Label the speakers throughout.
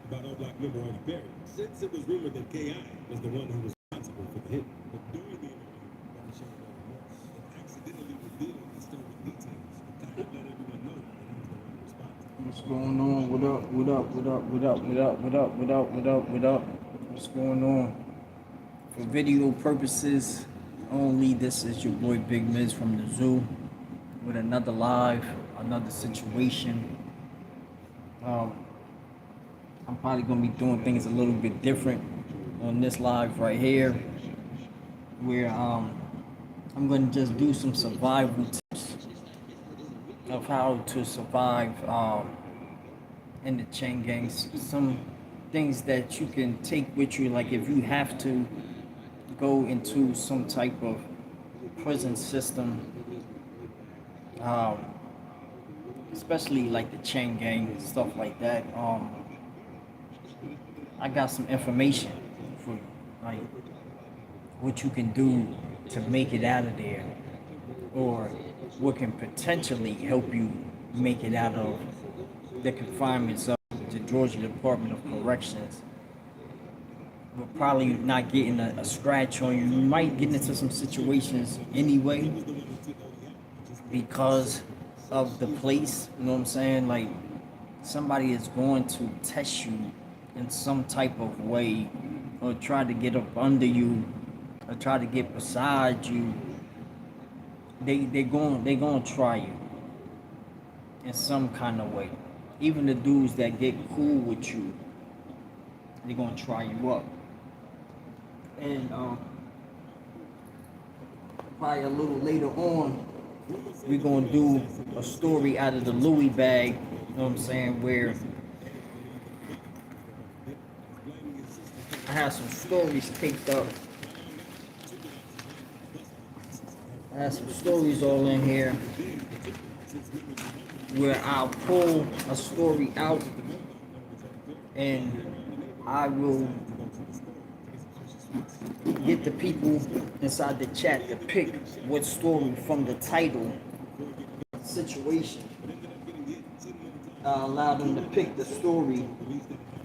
Speaker 1: about unblocked member Artie Perry, since it was rumored that KI was the one who was responsible for the hit. But during the interview, Bobby shared no remorse and accidentally revealed the stolen details. Kind of let everyone know that he was the one responsible. What's going on? What up? What up? What up? What up? What up? What up? What up? What up? What up? What's going on? For video purposes only, this is your boy Big Miz from the zoo with another live, another situation. I'm probably gonna be doing things a little bit different on this live right here, where I'm gonna just do some survival tips of how to survive in the Chaingang. Some things that you can take with you, like if you have to go into some type of prison system, especially like the Chaingang, stuff like that. I got some information for you, like what you can do to make it out of there, or what can potentially help you make it out of the confinements of the Georgia Department of Corrections. But probably not getting a scratch on you. You might get into some situations anyway because of the place, you know what I'm saying? Like, somebody is going to test you in some type of way, or try to get up under you, or try to get beside you. They're going to try you in some kind of way. Even the dudes that get cool with you, they're going to try you up. And probably a little later on, we're going to do a story out of the Louie bag, you know what I'm saying, where I have some stories taped up. I have some stories all in here where I'll pull a story out and I will get the people inside the chat to pick what story from the title situation. I'll allow them to pick the story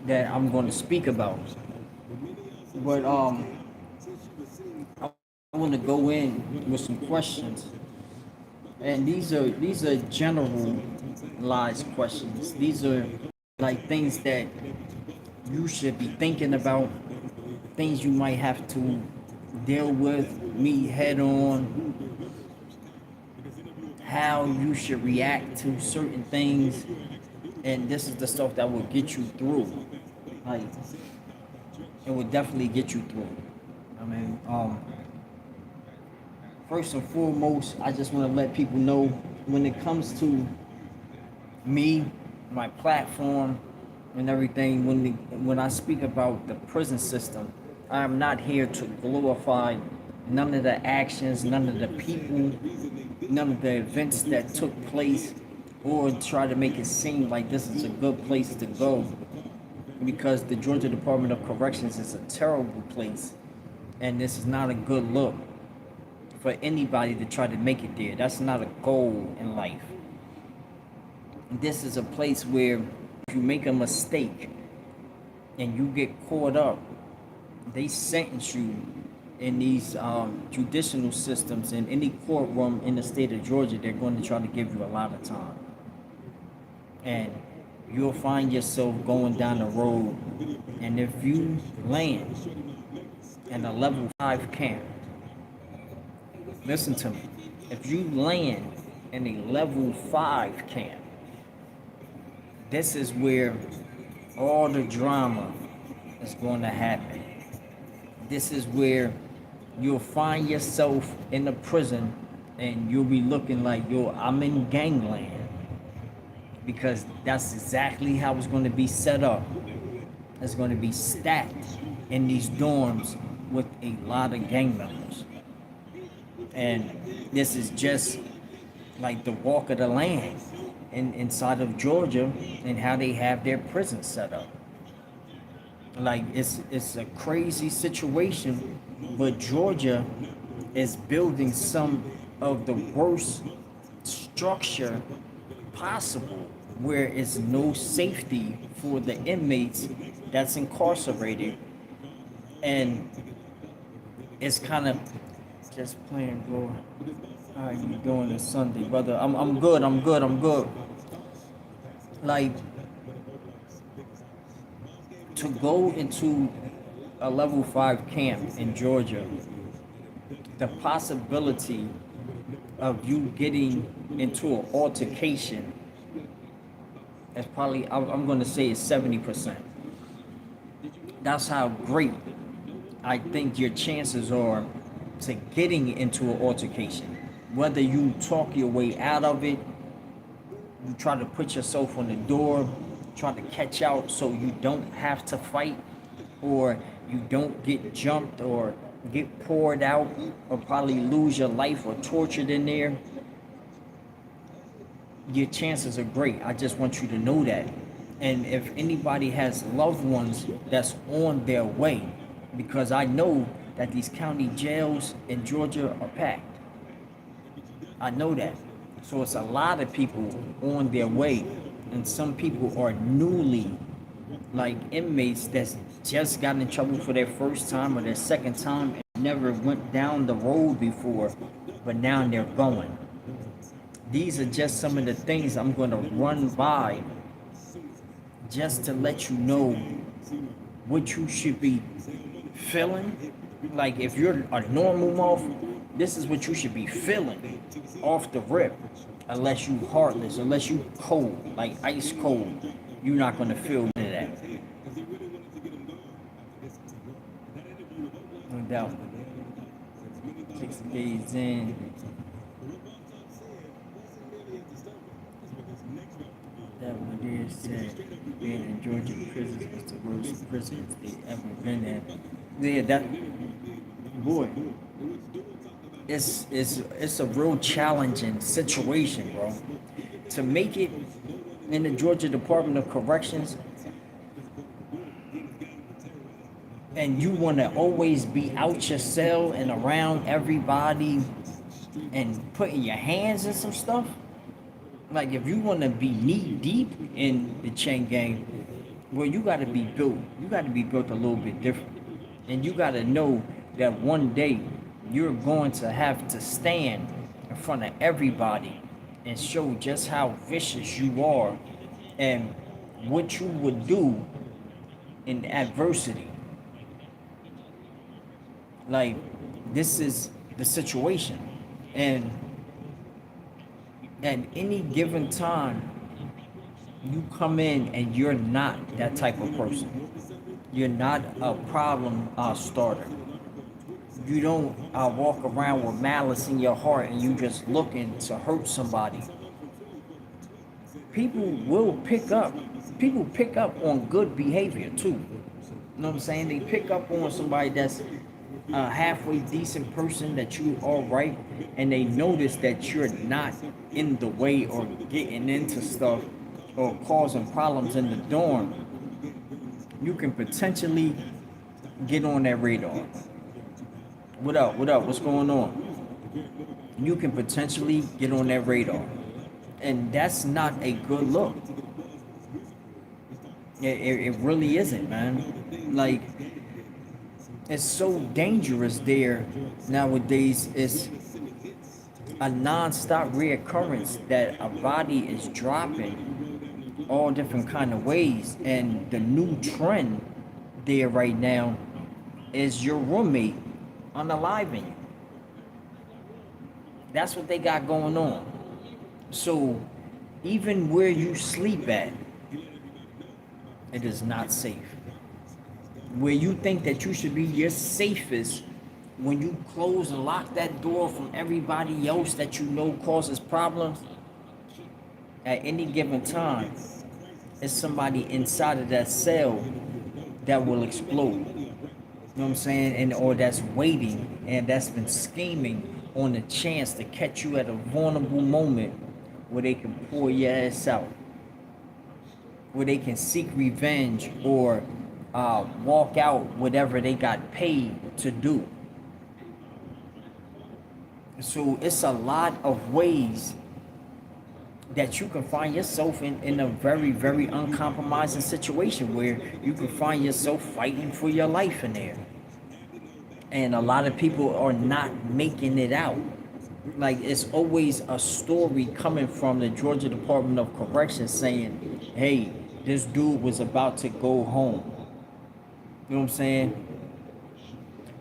Speaker 1: that I'm going to speak about. But I want to go in with some questions, and these are generalized questions. These are like things that you should be thinking about, things you might have to deal with, meet head on, how you should react to certain things, and this is the stuff that will get you through. Like, it will definitely get you through. I mean, first and foremost, I just want to let people know, when it comes to me, my platform, and everything, when I speak about the prison system, I am not here to glorify none of the actions, none of the people, none of the events that took place, or try to make it seem like this is a good place to go, because the Georgia Department of Corrections is a terrible place, and this is not a good look for anybody to try to make it there. That's not a goal in life. This is a place where if you make a mistake and you get caught up, they sentence you in these judicial systems. In any courtroom in the state of Georgia, they're going to try to give you a lot of time. And you'll find yourself going down the road, and if you land in a level 5 camp, listen to me, if you land in a level 5 camp, this is where all the drama is going to happen. This is where you'll find yourself in the prison, and you'll be looking like, yo, I'm in gangland. Because that's exactly how it's going to be set up. It's going to be stacked in these dorms with a lot of gang members. And this is just like the walk of the land inside of Georgia, and how they have their prison set up. Like, it's a crazy situation, but Georgia is building some of the worst structure possible where it's no safety for the inmates that's incarcerated, and it's kind of just playing, bro. How you doing this Sunday, brother? I'm good. I'm good. I'm good. Like, to go into a level 5 camp in Georgia, the possibility of you getting into an altercation is probably, I'm going to say, is 70%. That's how great I think your chances are to getting into an altercation. Whether you talk your way out of it, you try to put yourself on the door, try to catch out so you don't have to fight, or you don't get jumped or get poured out, or probably lose your life or tortured in there, your chances are great. I just want you to know that. And if anybody has loved ones that's on their way, because I know that these county jails in Georgia are packed. I know that. So it's a lot of people on their way, and some people are newly, like, inmates that's just gotten in trouble for their first time or their second time and never went down the road before, but now they're going. These are just some of the things I'm going to run by just to let you know what you should be feeling. Like, if you're a normal moth, this is what you should be feeling off the rip. Unless you heartless, unless you cold, like ice cold, you're not going to feel none of that. No doubt. 60 days in. That one there said being in Georgia prisons was the worst prisons they ever been in. Yeah, that boy. It's a real challenging situation, bro. To make it in the Georgia Department of Corrections, and you want to always be out your cell and around everybody and putting your hands in some stuff. Like, if you want to be knee deep in the Chaingang, well, you got to be built. You got to be built a little bit different, and you got to know that one day you're going to have to stand in front of everybody and show just how vicious you are and what you would do in adversity. Like, this is the situation. And at any given time, you come in and you're not that type of person. You're not a problem starter. You don't walk around with malice in your heart and you just looking to hurt somebody. People pick up on good behavior too. You know what I'm saying? They pick up on somebody that's a halfway decent person, that you all right, and they notice that you're not in the way or getting into stuff or causing problems in the dorm. You can potentially get on that radar. What up? What up? What's going on? You can potentially get on that radar. And that's not a good look. It really isn't, man. Like, it's so dangerous there nowadays. It's a non-stop reoccurrence that a body is dropping all different kind of ways. And the new trend there right now is your roommate unaliving you. That's what they got going on. So even where you sleep at, it is not safe. Where you think that you should be your safest, when you close and lock that door from everybody else that you know causes problems, at any given time, it's somebody inside of that cell that will explode. You know what I'm saying? And or that's waiting and that's been scheming on the chance to catch you at a vulnerable moment where they can pour your ass out, where they can seek revenge or walk out whatever they got paid to do. So it's a lot of ways that you can find yourself in a very, very uncompromising situation where you can find yourself fighting for your life in there. And a lot of people are not making it out. Like, it's always a story coming from the Georgia Department of Corrections saying, hey, this dude was about to go home. You know what I'm saying?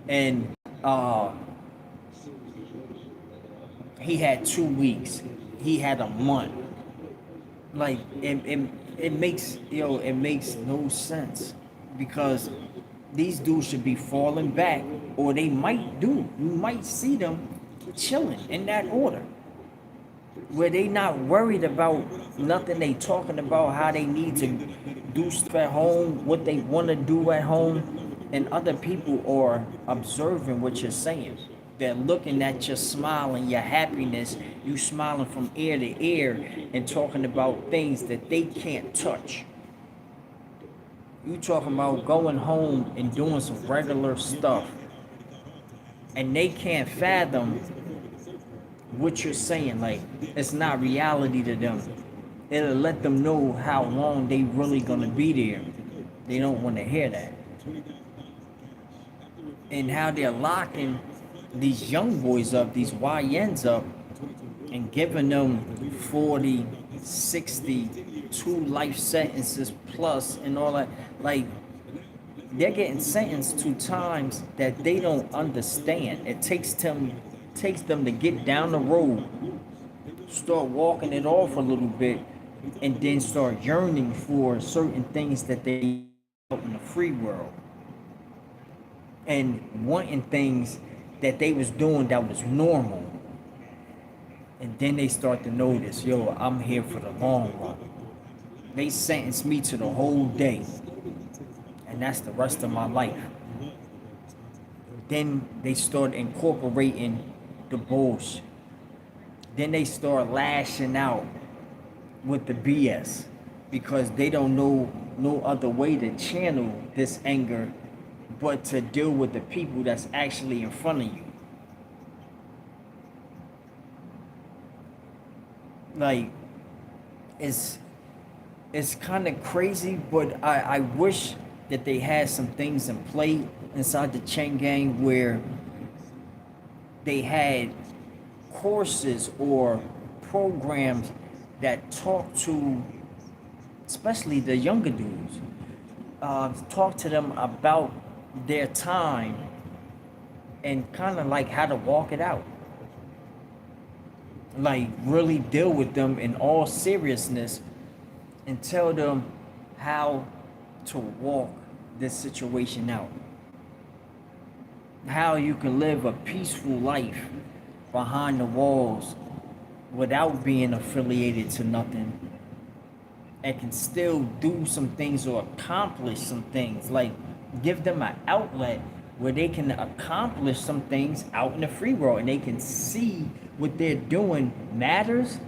Speaker 1: And uh he had 2 weeks. He had a month. Like, it makes, it makes no sense, because these dudes should be falling back, or they might do. You might see them chilling in that order, where they not worried about nothing. They talking about how they need to do stuff at home, what they want to do at home, and other people are observing what you're saying. They're looking at your smile and your happiness, you smiling from ear to ear and talking about things that they can't touch. You talking about going home and doing some regular stuff, and they can't fathom what you're saying. Like, it's not reality to them. It'll let them know how long they really gonna be there. They don't want to hear that. And how they're locking these young boys up, these YNs up, and giving them 40, 60, 2 life sentences plus and all that. Like, they're getting sentenced to times that they don't understand. It takes them to get down the road, start walking it off a little bit, and then start yearning for certain things that they out in the free world, and wanting things that they was doing that was normal. And then they start to notice, yo, I'm here for the long run. They sentenced me to the whole day, and that's the rest of my life. Then they start incorporating the bullshit. Then they start lashing out with the BS, because they don't know no other way to channel this anger but to deal with the people that's actually in front of you. Like, it's kind of crazy, but I wish that they had some things in play inside the Chaingang where they had courses or programs that talk to, especially the younger dudes, talk to them about their time and kind of like how to walk it out. Like, really deal with them in all seriousness and tell them how to walk this situation out. How you can live a peaceful life behind the walls without being affiliated to nothing, and can still do some things or accomplish some things. Like, give them an outlet where they can accomplish some things out in the free world, and they can see what they're doing matters.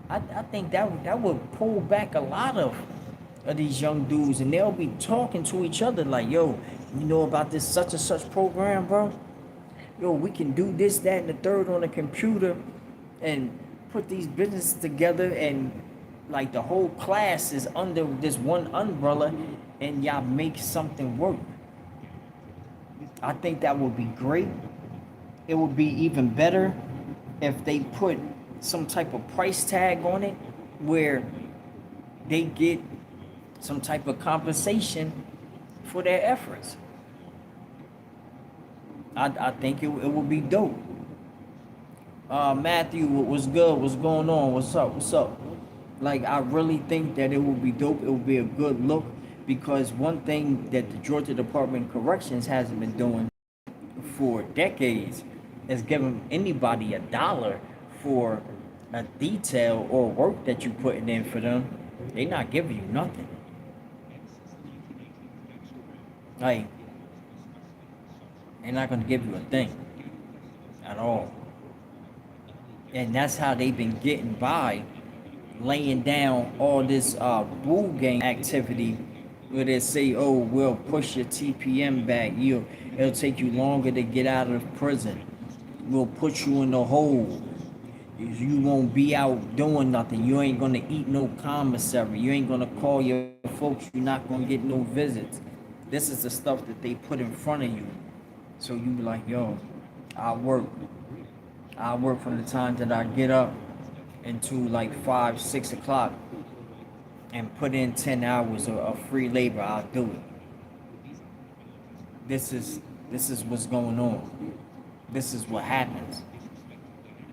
Speaker 1: I think that would pull back a lot of these young dudes, and they'll be talking to each other like, yo, you know about this such and such program, bro? Yo, we can do this, that, and the third on the computer and put these businesses together, and like the whole class is under this one umbrella, and y'all make something work. I think that would be great. It would be even better if they put some type of price tag on it where they get some type of compensation for their efforts. I think it would be dope. Matthew, what's good? What's going on? What's up? What's up? Like, I really think that it would be dope. It would be a good look, because one thing that the Georgia Department of Corrections hasn't been doing for decades is giving anybody $1 for a detail or work that you putting in for them. They not giving you nothing. Like, they're not gonna give you a thing at all. And that's how they've been getting by, laying down all this bull gang activity, where they say, oh, we'll push your TPM back. It'll take you longer to get out of prison. We'll put you in the hole. You won't be out doing nothing. You ain't gonna eat no commissary. You ain't gonna call your folks. You're not gonna get no visits. This is the stuff that they put in front of you. So you be like, yo, I work. I work from the time that I get up into like 5, 6 o'clock and put in 10 hours of free labor. I'll do it. This is what's going on. This is what happens.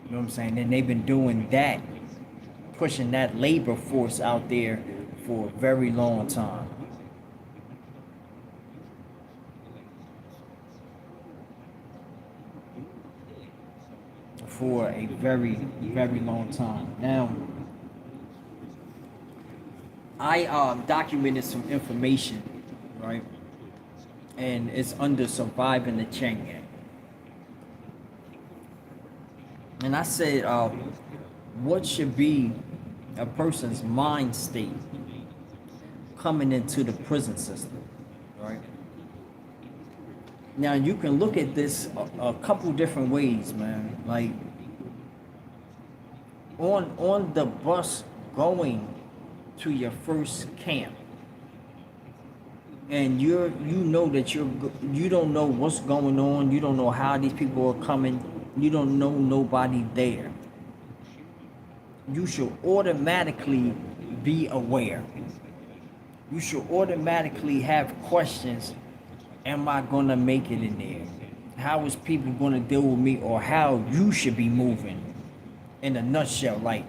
Speaker 1: You know what I'm saying? And they've been doing that, pushing that labor force out there for a very long time. For a very, very long time. Now, I documented some information, right? And it's under surviving the Chaingang. And I said, what should be a person's mind state coming into the prison system, right? Now you can look at this a couple different ways, man. Like on the bus going to your first camp, and you know that you don't know what's going on. You don't know how these people are coming. You don't know nobody there. You should automatically be aware. You should automatically have questions. Am I gonna make it in there? How is people gonna deal with me, or how you should be moving? In a nutshell, like,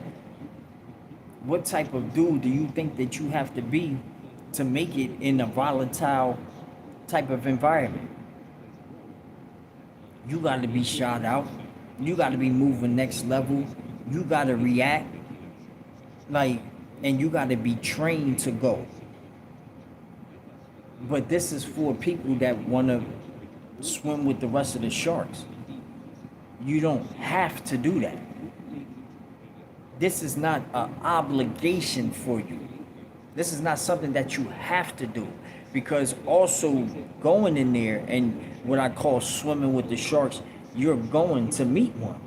Speaker 1: what type of dude do you think that you have to be to make it in a volatile type of environment? You got to be shot out. You got to be moving next level. You got to react, like, and you got to be trained to go. But this is for people that want to swim with the rest of the sharks. You don't have to do that. This is not an obligation for you. This is not something that you have to do. Because also going in there and what I call swimming with the sharks, you're going to meet one.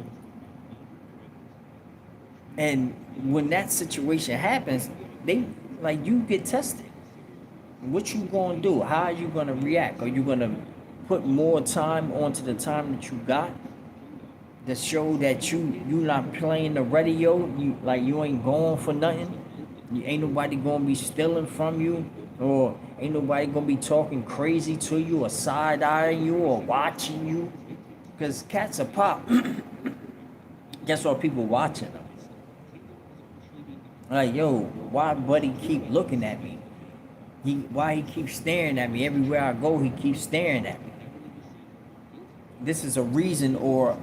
Speaker 1: And when that situation happens, you get tested. What you gonna do? How are you gonna react? Are you gonna put more time onto the time that you got to show that you not playing the radio? You ain't going for nothing. You ain't nobody gonna be stealing from you, or ain't nobody gonna be talking crazy to you, or side-eyeing you, or watching you. Because cats are pop. Guess what? People watching them. Like, yo, why buddy keep looking at me? Why he keeps staring at me? Everywhere I go, he keeps staring at me. This is a reason or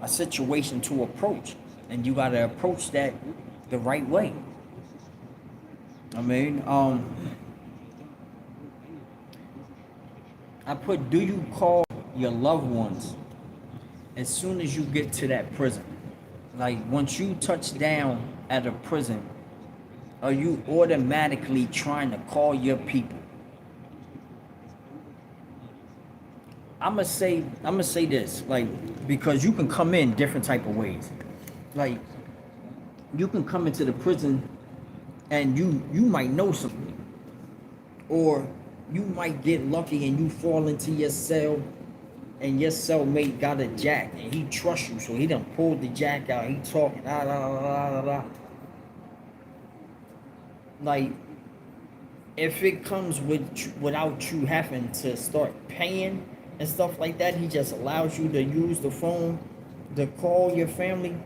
Speaker 1: a situation to approach. And you got to approach that the right way. I mean, I put, do you call your loved ones as soon as you get to that prison? Like, once you touch down at a prison, are you automatically trying to call your people? I'm gonna say this, like, because you can come in different type of ways. Like, you can come into the prison and you might know something, or you might get lucky and you fall into your cell, and your cellmate got a jack and he trusts you, so he done pulled the jack out. He talking, da da da da da. Like, if it comes without you having to start paying and stuff like that, he just allows you to use the phone to call your family.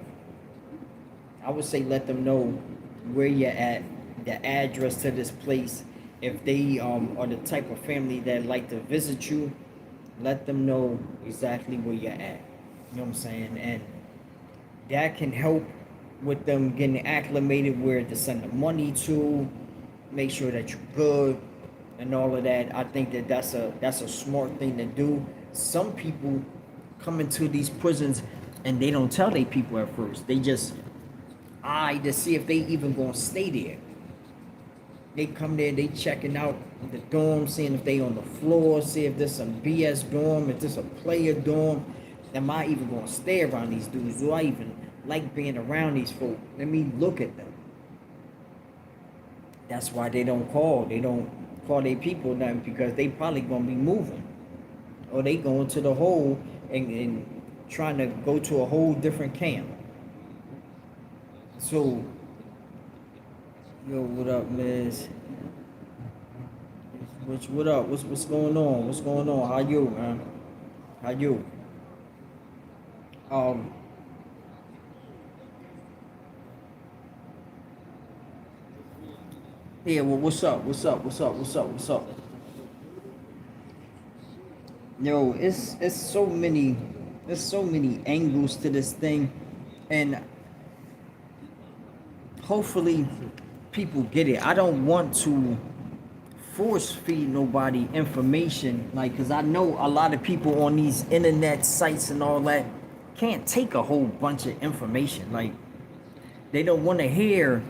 Speaker 1: I would say let them know where you're at, the address to this place. If they are the type of family that like to visit you, let them know exactly where you're at. You know what I'm saying? And that can help with them getting acclimated where to send the money to, make sure that you're good and all of that. I think that's a smart thing to do. Some people come into these prisons and they don't tell their people at first. They just eye to see if they even gonna stay there. They come there, they checking out the dorm, seeing if they on the floor, see if there's some BS dorm, if there's a player dorm. Am I even gonna stay around these dudes? Do I even like being around these folk. Let me look at them. That's why they don't call. They don't call their people nothing because they probably gonna be moving, or they going to the hole and trying to go to a whole different camp. So, yo, what up, Miz? What up? What's going on? What's going on? How you, man? How you? Um, yeah. Well, what's up? What's up? What's up? What's up? What's up? Yo, it's so many, there's so many angles to this thing, and hopefully people get it. I don't want to force feed nobody information, like, because I know a lot of people on these internet sites and all that can't take a whole bunch of information. Like, they don't want to hear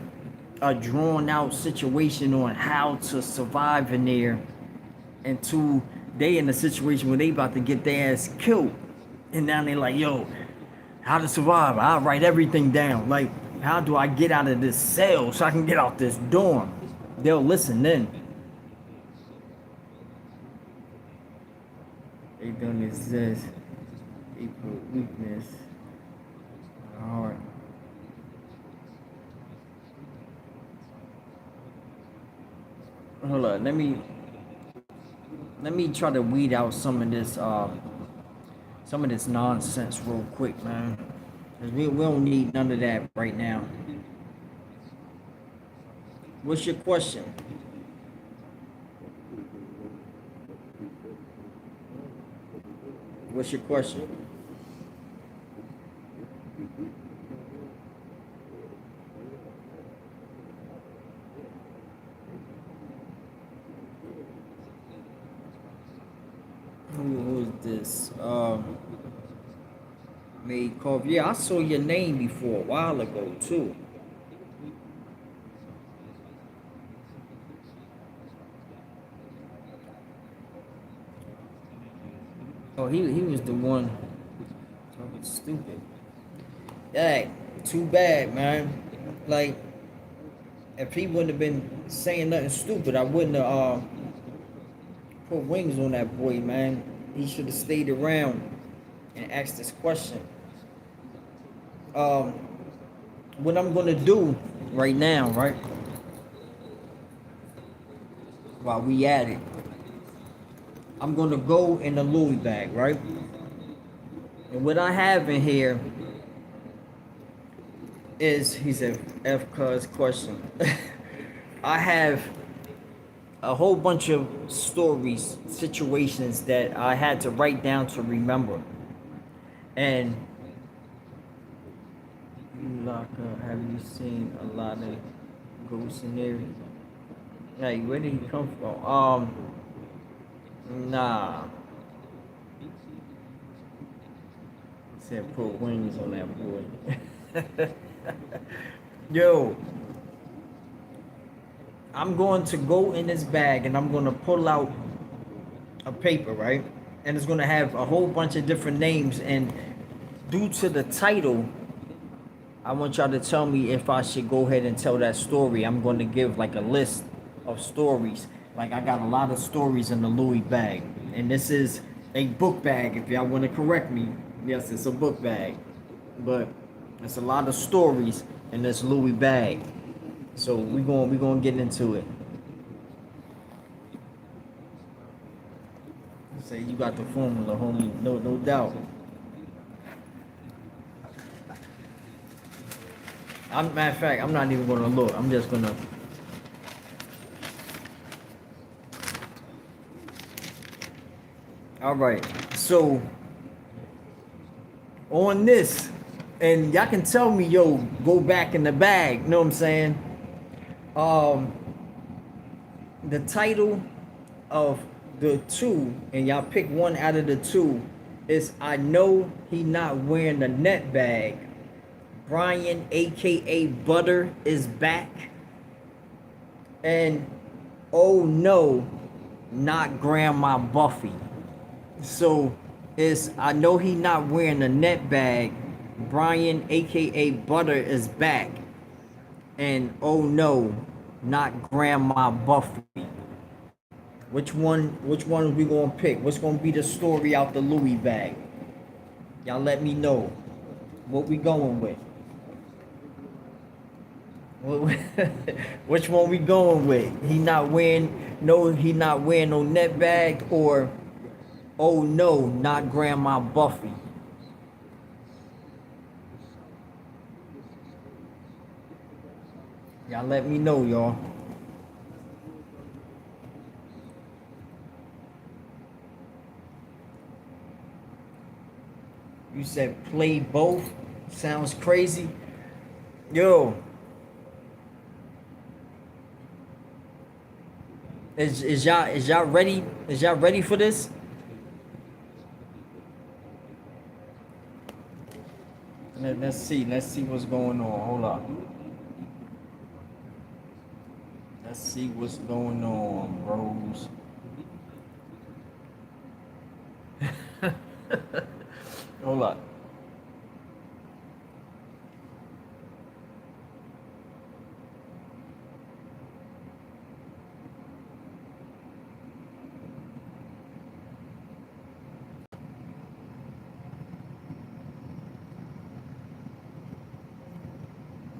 Speaker 1: a drawn out situation on how to survive in there until they in a situation where they about to get their ass killed, and now they like, yo, how to survive? I'll write everything down. Like, how do I get out of this cell so I can get out this dorm? They'll listen then. They don't exist. They put weakness. Alright. Hold on, let me try to weed out some of this nonsense real quick, man. 'Cause we don't need none of that right now. What's your question? What's your question? Who is this? Made Cove. Yeah, I saw your name before a while ago too. Oh, he was the one talking stupid. Hey, too bad, man. Like, if he wouldn't have been saying nothing stupid, I wouldn't have put wings on that boy, man. He should have stayed around and asked this question. What I'm gonna do right now, right? While we at it, I'm gonna go in the Louie bag, right? And what I have in here is, he said, F cuz question. I have a whole bunch of stories, situations that I had to write down to remember. And have you seen a lot of ghosts in there? Hey, where did he come from? Nah. He said put wings on that boy. Yo, I'm going to go in this bag and I'm going to pull out a paper, right? And it's going to have a whole bunch of different names. And due to the title, I want y'all to tell me if I should go ahead and tell that story. I'm going to give like a list of stories. Like, I got a lot of stories in the Louie bag. And this is a book bag, if y'all want to correct me. Yes, it's a book bag. But it's a lot of stories in this Louie bag. So we gonna get into it. Say you got the formula, homie. No doubt. Matter of fact, I'm not even gonna look. I'm just gonna. All right. So on this, and y'all can tell me, yo, go back in the bag. You know what I'm saying? The title of the two, and y'all pick one out of the two, is I Know He Not Wearing the Net Bag. Brian, aka Butter, is back. And oh no, not Grandma Buffy. So it's I Know He Not Wearing the Net Bag. Brian, aka Butter, is back. And oh no, not Grandma Buffy. Which one we gonna pick? What's gonna be the story out the Louie bag? Y'all let me know what we going with. Which one we going with? He not wearing no net bag, or oh no, not Grandma Buffy. Y'all let me know, y'all. You said play both? Sounds crazy. Yo. Is y'all ready? Is y'all ready for this? Let's see what's going on. Hold on. Let's see what's going on, bros. Hold on.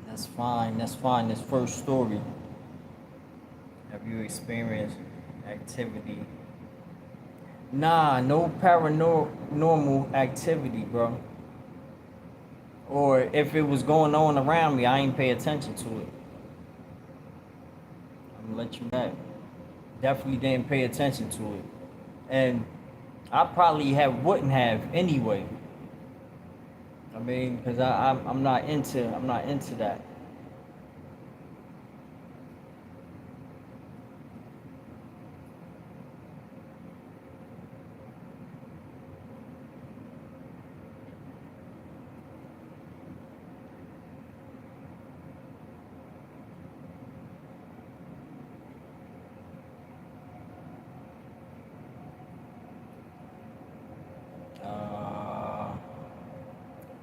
Speaker 1: That's fine. That's fine. This first story. Have you experienced activity? Nah, no paranormal activity, bro. Or if it was going on around me, I ain't pay attention to it. I'm gonna let you know. Definitely didn't pay attention to it, and I probably wouldn't have anyway. I mean, cause I'm not into that.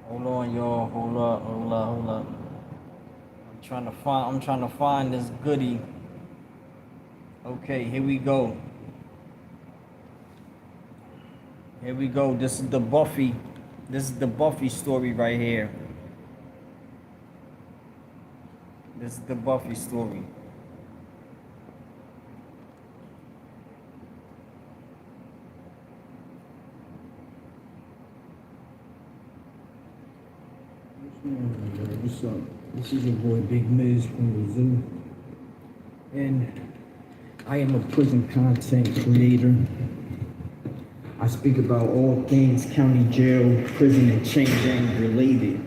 Speaker 1: Hold on, y'all. Hold up. I'm trying to find this goodie. Okay, here we go. Here we go. This is the Buffy. This is the Buffy story right here. This is the Buffy story.
Speaker 2: What's up? This is your boy Big Miz from the Zoo, and I am a prison content creator. I speak about all things county jail, prison, and Chaingang related.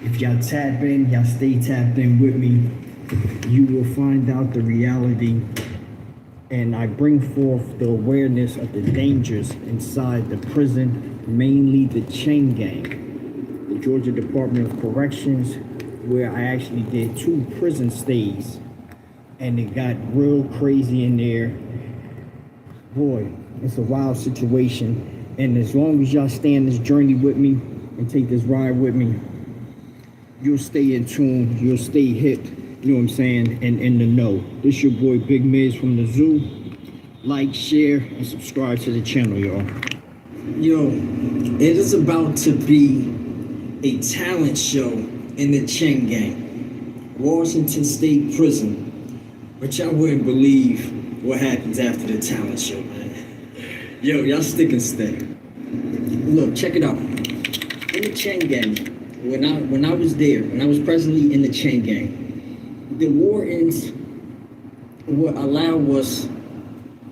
Speaker 2: If y'all tap in, y'all stay tapped in with me, you will find out the reality, and I bring forth the awareness of the dangers inside the prison, mainly the Chaingang. Georgia Department of Corrections, where I actually did 2 prison stays, and it got real crazy in there. Boy, it's a wild situation, and as long as y'all stay on this journey with me and take this ride with me, you'll stay in tune, you'll stay hip, you know what I'm saying, and in the know. This your boy Big Miz from the Zoo. Like, share, and subscribe to the channel, y'all. Yo, it is about to be a talent show in the Chaingang, Washington State Prison, but y'all wouldn't believe what happens after the talent show, man. Yo, y'all stick and stay. Look, check it out. In the Chaingang, when I was there, when I was presently in the Chaingang, the wardens would allow us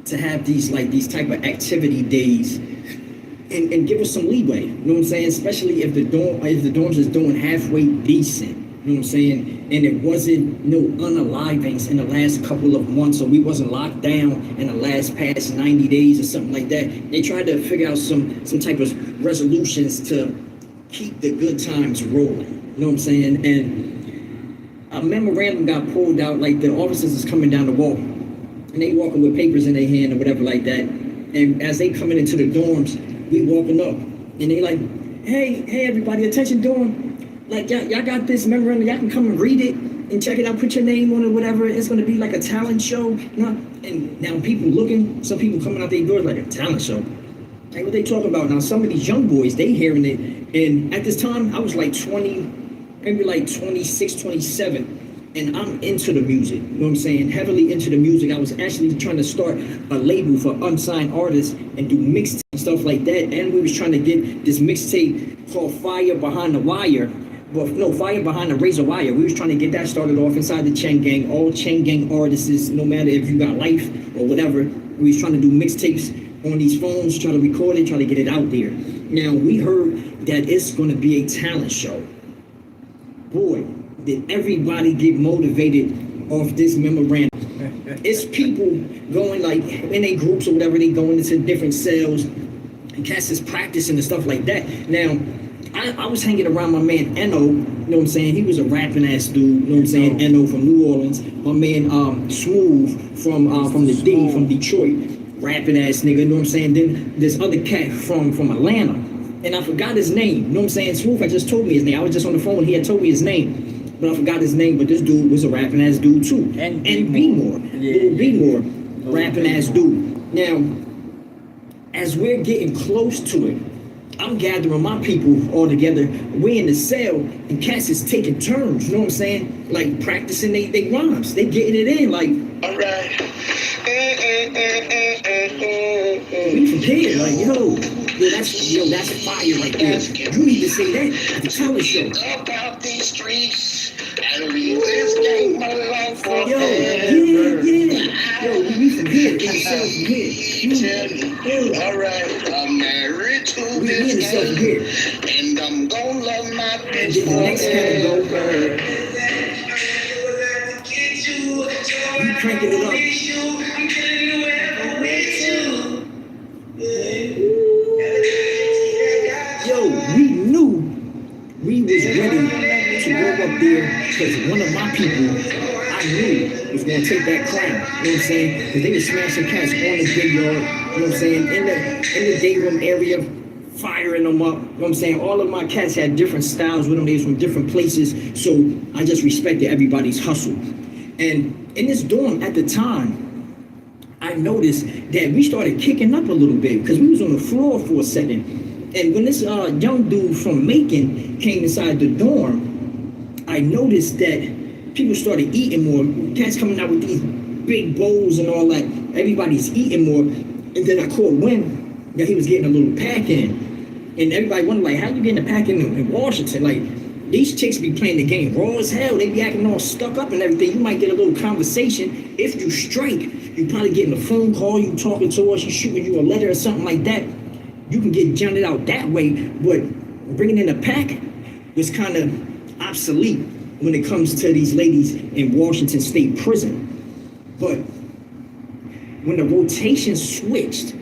Speaker 2: to have these type of activity days. And give us some leeway, you know what I'm saying? Especially if the dorms is doing halfway decent, you know what I'm saying? And it wasn't no unalivings in the last couple of months, so we wasn't locked down in the last past 90 days or something like that. They tried to figure out some type of resolutions to keep the good times rolling, you know what I'm saying? And a memorandum got pulled out, like the officers is coming down the wall, and they walking with papers in their hand or whatever like that. And as they coming into the dorms, we walking up, and they like, hey everybody, attention dorm. Like y'all got this memorandum, y'all can come and read it and check it out, put your name on it, whatever. It's gonna be like a talent show. You know? And now people looking, some people coming out their doors like a talent show. Like what they talking about? Now some of these young boys, they hearing it, and at this time I was like 20, maybe like 26, 27. And I'm into the music, you know what I'm saying? Heavily into the music. I was actually trying to start a label for unsigned artists and do mixtape and stuff like that. And we was trying to get this mixtape called Fire Behind the Wire. Well, no, Fire Behind the Razor Wire. We was trying to get that started off inside the Chaingang. All Chaingang artists, no matter if you got life or whatever, we was trying to do mixtapes on these phones, try to record it, try to get it out there. Now, we heard that it's going to be a talent show. Boy, did everybody get motivated off this memorandum. It's people going like in their groups or whatever, they going into different cells and cats is practicing and stuff like that. Now, I was hanging around my man Eno, you know what I'm saying? He was a rapping ass dude, you know what I'm saying? Eno from New Orleans. My man Smooth from the D, from Detroit, rapping ass nigga, you know what I'm saying? Then this other cat from Atlanta. And I forgot his name, you know what I'm saying? Smooth had just told me his name. I was just on the phone, he had told me his name. But I forgot his name, but this dude was a rapping ass dude too. And B-More, little B-More, rapping ass dude. Now, as we're getting close to it, I'm gathering my people all together. We in the cell, and cats is taking turns, you know what I'm saying? Like practicing they rhymes. They getting it in, like, all right. We from here, like, that's fire right there. You need to say that at the talent show.
Speaker 3: About these streets and read this game along for
Speaker 2: yeah. Yo, we from here, in the cell from here.
Speaker 3: All right, I'm married to
Speaker 2: We in the
Speaker 3: this
Speaker 2: cell from
Speaker 3: game,
Speaker 2: here.
Speaker 3: and I'm gonna love my
Speaker 2: And
Speaker 3: bitch
Speaker 2: then the next cat go, we cranking it up. Yo, we knew we was ready to go up there because one of my people, I knew, was going to take that crown. You know what I'm saying? Because they were smashing cats on the big yard, you know what I'm saying? In the day room area, firing them up. You know what I'm saying? All of my cats had different styles with them. They was from different places. So I just respected everybody's hustle. And in this dorm at the time, I noticed that we started kicking up a little bit because we was on the floor for a second. And when this young dude from Macon came inside the dorm, I noticed that people started eating more. Cats coming out with these big bowls and all that. Everybody's eating more. And then I caught wind that he was getting a little pack in. And everybody wondered, like, how you getting a pack in Washington? Like, these chicks be playing the game raw as hell. They be acting all stuck up and everything. You might get a little conversation. If you strike, you probably getting a phone call, you talking to us, you shooting you a letter or something like that. You can get junted out that way, but bringing in a pack was kind of obsolete when it comes to these ladies in Washington State Prison. But when the rotation switched,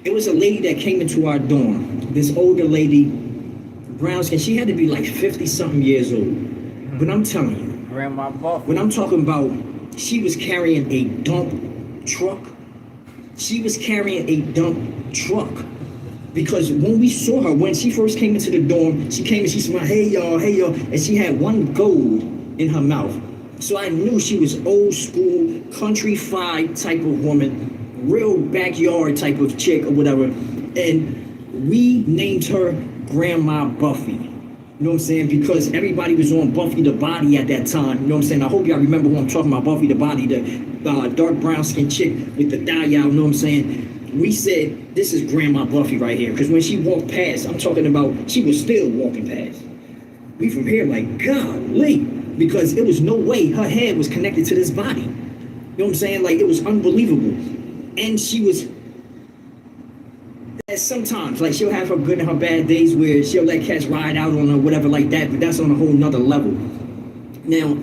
Speaker 2: it was a lady that came into our dorm. This older lady, brown skin, she had to be like 50-something years old. But I'm telling you,
Speaker 1: Grandma Buff.
Speaker 2: when I'm talking about, she was carrying a dump truck. She was carrying a dump truck. Because when we saw her, when she first came into the dorm, she came and she smiled, hey y'all, and she had one gold in her mouth. So I knew she was old school, country-fied type of woman, real backyard type of chick or whatever. And we named her Grandma Buffy. You know what I'm saying? Because everybody was on Buffy the Body at that time. You know what I'm saying? I hope y'all remember who I'm talking about, Buffy the Body, the dark brown skin chick with the dye out, you know what I'm saying? We said, this is Grandma Buffy right here. Because when she walked past, I'm talking about, she was still walking past. We from here like, golly. Because it was no way her head was connected to this body. You know what I'm saying? Like, it was unbelievable. And she was, sometimes, like, she'll have her good and her bad days where she'll let cats ride out on her, whatever like that. But that's on a whole nother level. Now,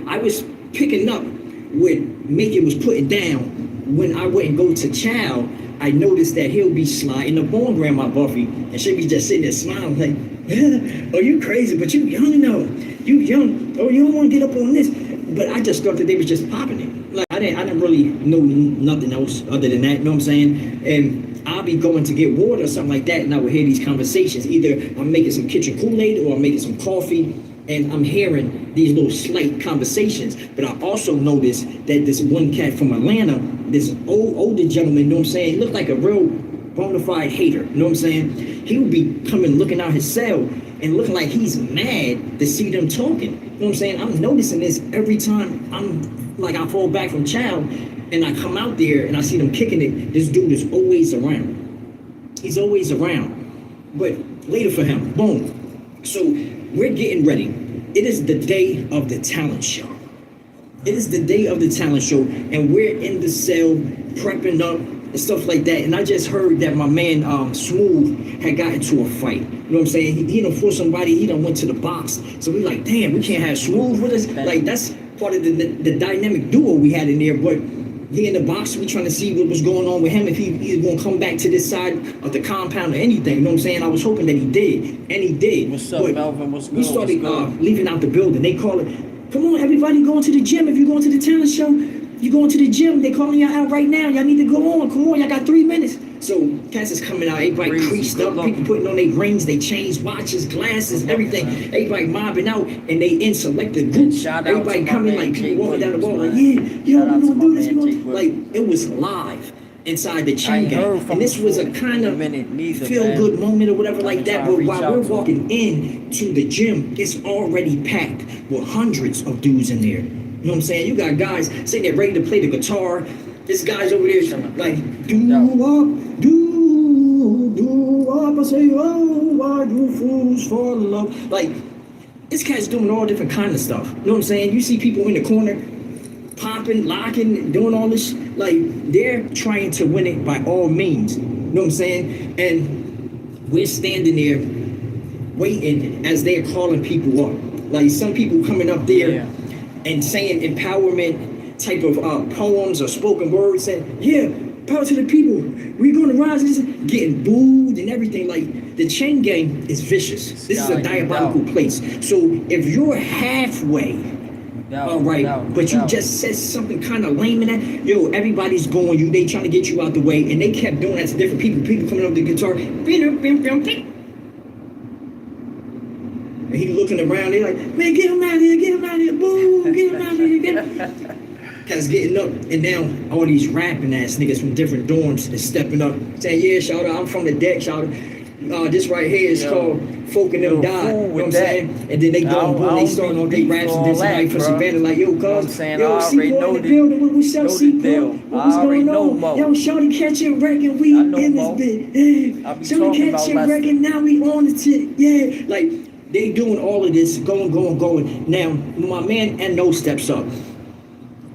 Speaker 2: I was picking up what Macon was putting down. When I wouldn't go to Chow, I noticed that he'll be sliding up on Grandma Buffy, and she'll be just sitting there smiling like, oh, you crazy, but you young though. You young. Oh, you don't want to get up on this. But I just thought that they was just popping it. You know Like I didn't really know nothing else other than that. You know what I'm saying? And I'll be going to get water or something like that, and I would hear these conversations. Either I'm making some kitchen Kool-Aid or I'm making some coffee, and I'm hearing these little slight conversations. But I also noticed that this one cat from Atlanta, this older gentleman, you know what I'm saying, looked like a real bona fide hater. You know what I'm saying? He would be coming looking out his cell and looking like he's mad to see them talking. You know what I'm saying? I'm noticing this every time I fall back from chow and I come out there and I see them kicking it. This dude is always around. He's always around. But later for him, boom. So we're getting ready. It is the day of the talent show. It is the day of the talent show, and we're in the cell prepping up and stuff like that. And I just heard that my man Smooth had got into a fight. You know what I'm saying? He done fought somebody. He done went to the box. So we like, damn, we can't have Smooth with us. Like that's part of the dynamic duo we had in there. But he in the box, we trying to see what was going on with him, if he's going to come back to this side of the compound or anything. You know what I'm saying? I was hoping that he did, and he did.
Speaker 1: What's up, but Melvin? What's good?
Speaker 2: We started leaving out the building. They call it, come on, everybody going to the gym. If you're going to the talent show, you going to the gym. They calling y'all out right now. Y'all need to go on. Come on, y'all got 3 minutes. So cats is coming out. Everybody creased up. People putting on their rings, they chains, watches, glasses, everything. Everybody mobbing out, and they in selected groups. Everybody coming like people walking down the wall like, yeah, yo, we gonna do this. Like it was live inside the Chaingang, and this was a kind of feel-good moment or whatever like that. But while we're walking in to the gym, it's already packed with hundreds of dudes in there. You know what I'm saying? You got guys sitting there ready to play the guitar. This guy's over there like, do up. I say, oh, why do fools fall in love? Like, this cat's doing all different kind of stuff. You know what I'm saying? You see people in the corner popping, locking, doing all this. Like, they're trying to win it by all means. You know what I'm saying? And we're standing there waiting as they're calling people up. Like, some people coming up there and saying empowerment type of poems or spoken words, saying, yeah, power to the people, we're going to rise, getting booed and everything. Like, the Chaingang is vicious. This is a diabolical place. So if you're halfway all right, but you just said something kind of lame in that, yo, everybody's going you, they trying to get you out the way, and they kept doing that to different people coming up with the guitar, and he looking around, they like, man, get him out of here, boo, get him out of here, get him. Cause getting up, and now all these rapping ass niggas from different dorms is stepping up, saying, yeah, shout out, I'm from the deck, shout out. This right here is called Folk and Them Died. You know what I'm saying? And then they go and boom, they starting on their raps, and then somebody from Savannah like, yo, cuz, yo, C4 in the building, what's up, C4? What's going on? Yo, shorty catching wrecking, we in this bitch. Shorty catching wrecking, now we on the tip. Yeah, like, they doing all of this, going. Now, when my man Endo steps up,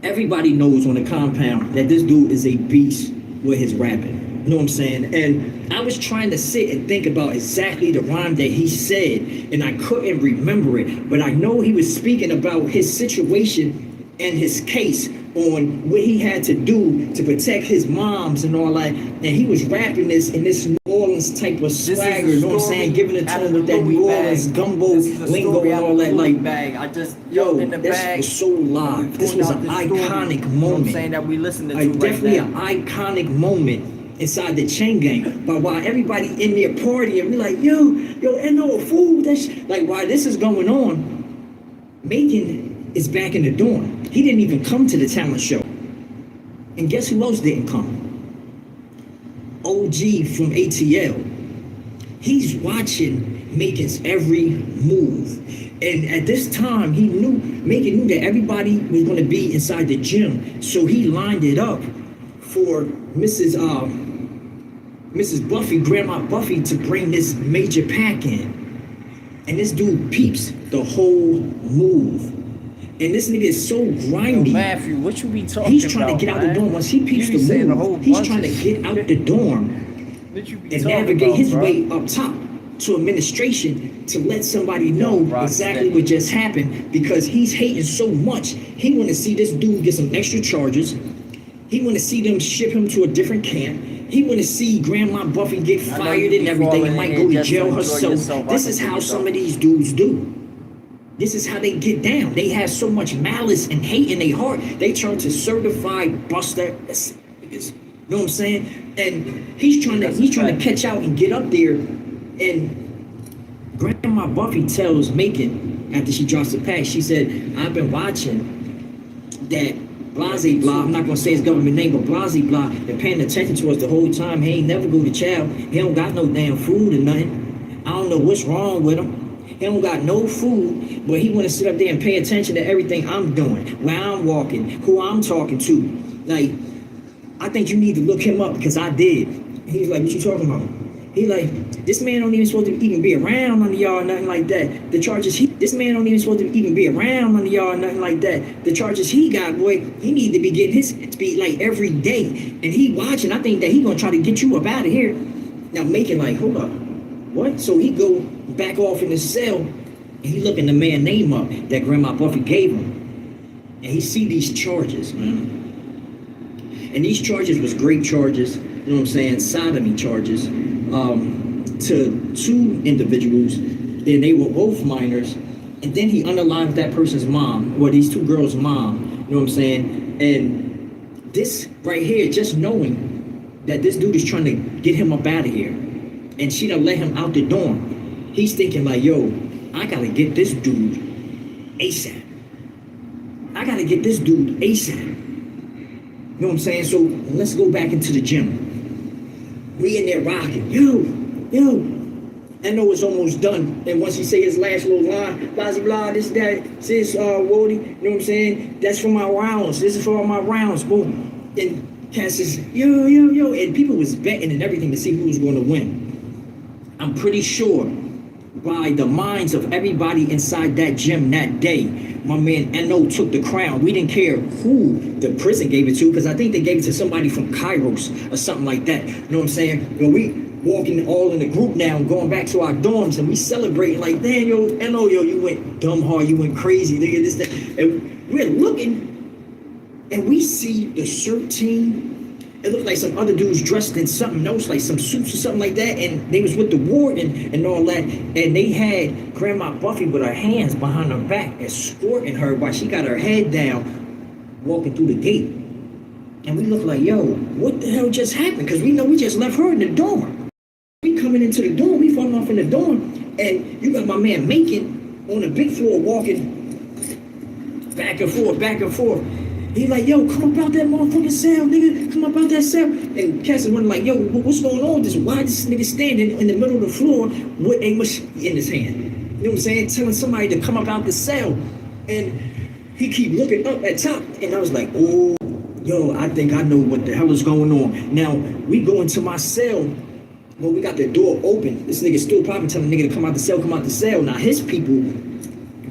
Speaker 2: everybody knows on the compound that this dude is a beast with his rapping. You know what I'm saying? And I was trying to sit and think about exactly the rhyme that he said, and I couldn't remember it. But I know he was speaking about his situation and his case on what he had to do to protect his moms and all that. And he was rapping this in this New Orleans type of swagger, you know what I'm saying? Giving it to him with that New Orleans gumbo lingo and all that. Like, this was so live. This was an iconic moment. I'm saying that we listened to definitely an iconic moment inside the Chaingang. But while everybody in there partying, we like, yo, ain't no fool. That's like, while this is going on, Macon is back in the dorm. He didn't even come to the talent show. And guess who else didn't come? OG from ATL. He's watching Macon's every move. And at this time, Macon knew that everybody was going to be inside the gym. So he lined it up for Mrs. Buffy, Grandma Buffy, to bring this major pack in. And this dude peeps the whole move. And this nigga is so grimy.
Speaker 1: Yo, Matthew, what you be talking about?
Speaker 2: He's trying to get out the dorm. Once he peeps the move, he's trying to get out the dorm and navigate his way up top to administration to let somebody know exactly what just happened, because he's hating so much. He want to see this dude get some extra charges. He want to see them ship him to a different camp. He want to see Grandma Buffy get fired and everything and might go to jail herself. This is how some of these dudes do. This is how they get down. They have so much malice and hate in their heart. They turn to certified buster. You know what I'm saying? And he's trying to catch out and get up there. And Grandma Buffy tells Macon after she drops the pack, she said, I've been watching that Blase Blah, I'm not gonna say his government name, but Blase Blah, been paying attention to us the whole time. He ain't never go to chow. He don't got no damn food or nothing. I don't know what's wrong with him. He don't got no food, but he want to sit up there and pay attention to everything I'm doing, where I'm walking, who I'm talking to. Like, I think you need to look him up because I did. He's like, what you talking about? He like, this man don't even supposed to even be around under y'all or nothing like that. The charges this man don't even supposed to even be around under y'all or nothing like that. The charges he got, boy, he need to be getting his speed like every day. And he watching, I think that he gonna try to get you up out of here. Now making like, hold up, what? So he go back off in his cell and he looking the man name up that Grandma Buffy gave him. And he see these charges, man. And these charges was grape charges, you know what I'm saying, sodomy charges, to 2 individuals. Then they were both minors. And then he unalived that person's mom, or these 2 girls' mom, you know what I'm saying? And this right here, just knowing that this dude is trying to get him up out of here, and she done let him out the dorm, he's thinking like, yo, I gotta get this dude ASAP. I gotta get this dude ASAP. You know what I'm saying? So let's go back into the gym. We in there rocking. Yo. I know it's almost done. And once he say his last little line, blah, blah, this, that, sis, Wody, you know what I'm saying? That's for my rounds. This is for all my rounds. Boom. And Cass says, yo. And people was betting and everything to see who was going to win. I'm pretty sure by the minds of everybody inside that gym that day, my man N.O. took the crown. We didn't care who the prison gave it to, because I think they gave it to somebody from Kairos or something like that. You know what I'm saying? You know, we walking all in the group now, going back to our dorms, and we celebrating like, damn, yo, N.O., yo, you went dumb hard, you went crazy, nigga, this, that. And we're looking, and we see the CERT team. It looked like some other dudes dressed in something else, like some suits or something like that, and they was with the warden and all that, and they had Grandma Buffy with her hands behind her back, escorting her while she got her head down, walking through the gate. And we look like, yo, what the hell just happened? Because we know we just left her in the dorm. We coming into the dorm, we falling off in the dorm, and you got my man Macon on the big floor walking back and forth. He like, yo, come up out that motherfucking cell, nigga. Come up out that cell. And Cass is like, yo, what's going on? Why this nigga standing in the middle of the floor with a machine in his hand? You know what I'm saying? Telling somebody to come up out the cell. And he keep looking up at top. And I was like, oh, yo, I think I know what the hell is going on. Now, we go into my cell. Well, we got the door open. This nigga still popping, telling the nigga to come out the cell, come out the cell. Now, his people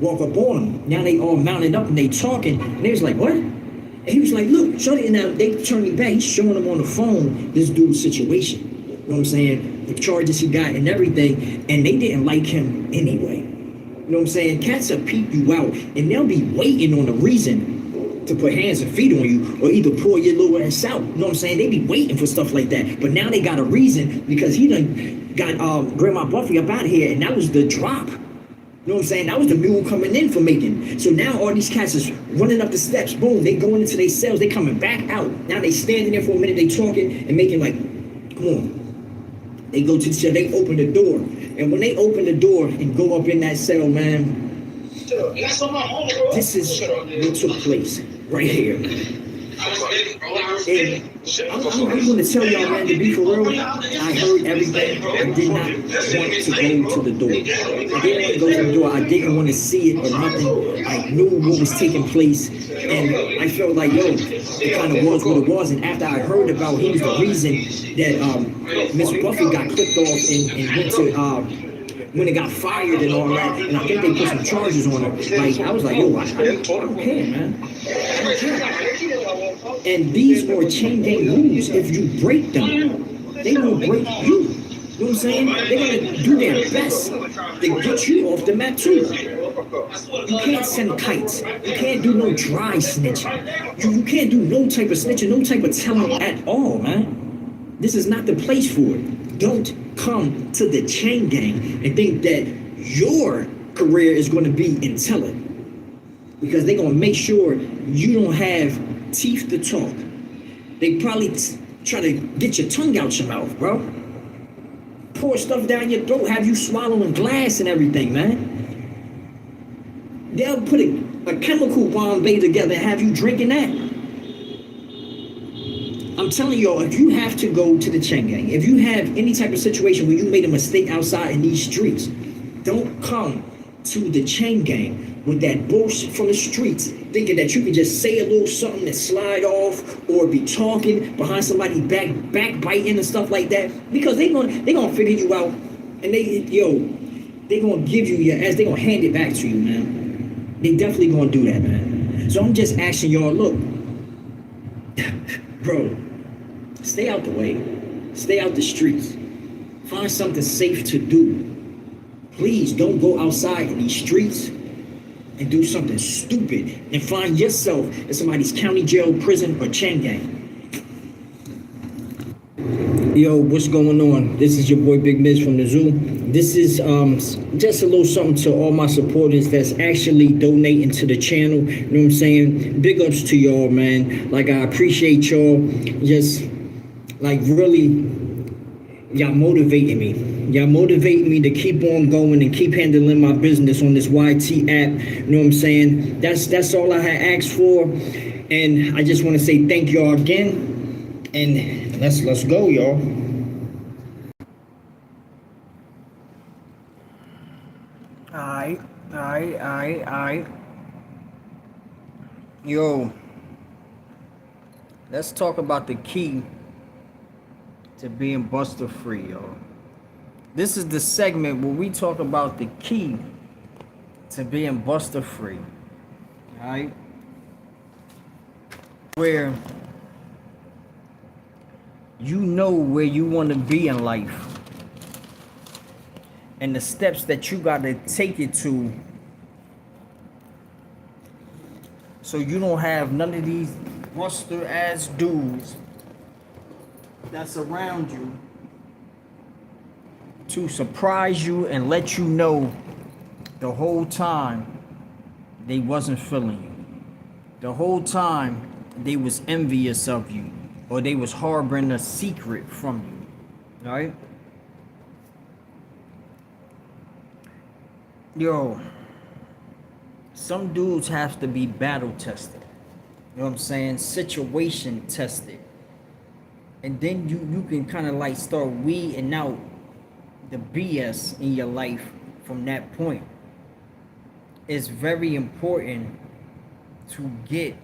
Speaker 2: walk up on him. Now they all mounted up and they talking. And they was like, what? And he was like, look, shorty, and now they turn me back. He's showing them on the phone this dude's situation. You know what I'm saying? The charges he got and everything. And they didn't like him anyway. You know what I'm saying? Cats will peep you out. And they'll be waiting on a reason to put hands and feet on you, or either pull your little ass out. You know what I'm saying? They be waiting for stuff like that. But now they got a reason, because he done got Grandma Buffy up out of here. And that was the drop. You know what I'm saying? That was the mule coming in for Macon. So now all these cats is running up the steps. Boom, they going into their cells. They coming back out. Now they standing there for a minute. They talking and making like, come on. They go to the cell. They open the door. And when they open the door and go up in that cell, man, this is what took place right here. And I'm going to tell y'all, man, to be for real, I heard everything. I did not want to go to the door. I didn't want to go to the door. I didn't want to see it or nothing. I knew what was taking place. And I felt like, yo, it kind of was what it was. And after I heard about he was the reason that Miss Buffy got clipped off and went to when it got fired and all that, and I think they put some charges on her. Like, I was like, yo, I don't care, man. I don't care. And these were Chaingang rules. If you break them, they will break you. You know what I'm saying? They're gonna do their best to get you off the map too. You can't send kites. You can't do no dry snitching. You can't do no type of snitching, no type of telling at all, man. This is not the place for it. Don't come to the Chaingang and think that your career is going to be in telling, because they're going to make sure you don't have teeth to talk. They probably try to get your tongue out your mouth, bro. Pour stuff down your throat, have you swallowing glass and everything, man. They'll put a chemical Bombay together and have you drinking that. I'm telling y'all, if you have to go to the Chaingang, if you have any type of situation where you made a mistake outside in these streets, don't come to the Chaingang with that bullshit from the streets, thinking that you can just say a little something and slide off, or be talking behind somebody's backbiting and stuff like that, because they gonna figure you out, and they gonna give you your ass, they gonna hand it back to you, man. They definitely gonna do that, man. So I'm just asking y'all, look, bro, stay out the way, stay out the streets, find something safe to do. Please don't go outside in these streets and do something stupid and find yourself in somebody's county jail, prison, or Chaingang. Yo, what's going on? This is your boy Big Miz from the zoo. This is just a little something to all my supporters that's actually donating to the channel. You know what I'm saying? Big ups to y'all, man. Like, I appreciate y'all. Just, like, really, y'all motivating me. Y'all motivating me to keep on going and keep handling my business on this YT app. You know what I'm saying? That's all I had asked for. And I just want to say thank y'all again. And let's go, y'all. Alright. Yo, let's talk about the key to being buster free, yo. This is the segment where we talk about the key to being buster free. Alright? Where you know where you want to be in life and the steps that you got to take it to, so you don't have none of these buster ass dudes that's around you to surprise you and let you know the whole time they wasn't feeling you. The whole time they was envious of you, or they was harboring a secret from you. Right? Yo, some dudes have to be battle tested. You know what I'm saying? Situation tested. And then you can kind of like start weeding out the BS in your life from that point. It's very important to get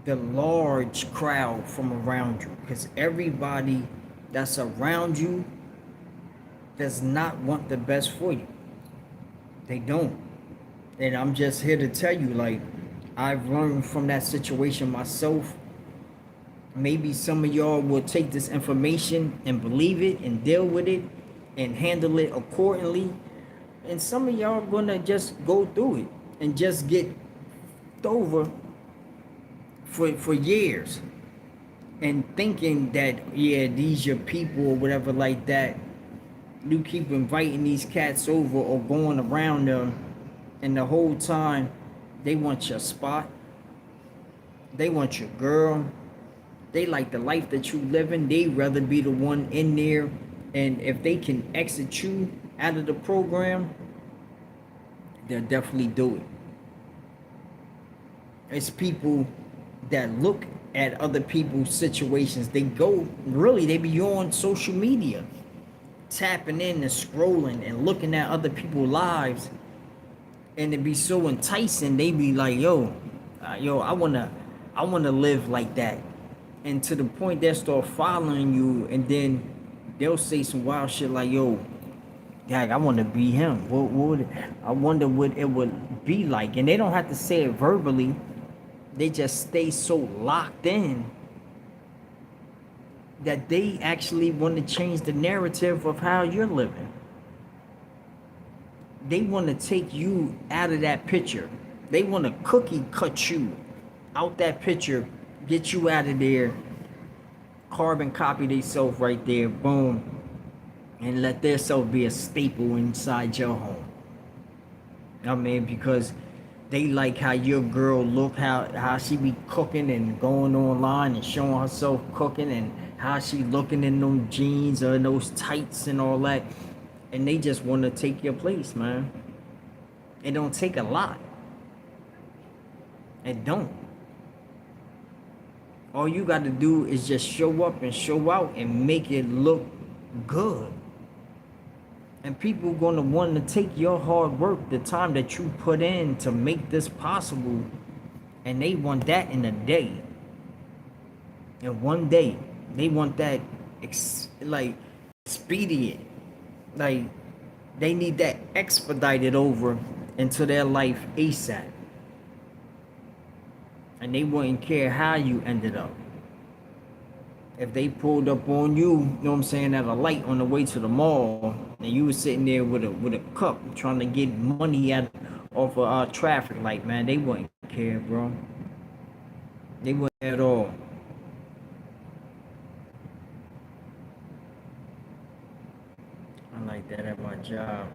Speaker 2: the large crowd from around you, because everybody that's around you does not want the best for you. They don't. And I'm just here to tell you, like, I've learned from that situation myself. Maybe some of y'all will take this information and believe it and deal with it and handle it accordingly, and some of y'all gonna just go through it and just get over for years, and thinking that, yeah, these your people or whatever like that. You keep inviting these cats over or going around them, and the whole time they want your spot, they want your girl, they like the life that you living. They rather be the one in there, and if they can exit you out of the program, they'll definitely do it. It's people that look at other people's situations. They be on social media, tapping in and scrolling and looking at other people's lives, and it be so enticing. They be like, yo, I wanna live like that. And to the point they start following you, and then they'll say some wild shit like, yo, Gag, I want to be him. I wonder what it would be like. And they don't have to say it verbally. They just stay so locked in that they actually want to change the narrative of how you're living. They want to take you out of that picture. They want to cookie cut you out that picture, get you out of there, carbon copy themselves right there, boom, and let their self be a staple inside your home.
Speaker 1: I mean, because they like how your girl look, how she be cooking and going online and showing herself cooking and how she looking in them jeans or in those tights and all that. And they just want to take your place, man. It don't take a lot. It don't. All you got to do is just show up and show out and make it look good. And people going to want to take your hard work, the time that you put in to make this possible, and they want that in a day. In one day. They want that, like, expedient. Like, they need that expedited over into their life ASAP. And they wouldn't care how you ended up. If they pulled up on you, you know what I'm saying, at a light on the way to the mall, and you was sitting there with a cup trying to get money off of traffic light, man, they wouldn't care, bro. They wouldn't at all. I like that at my job.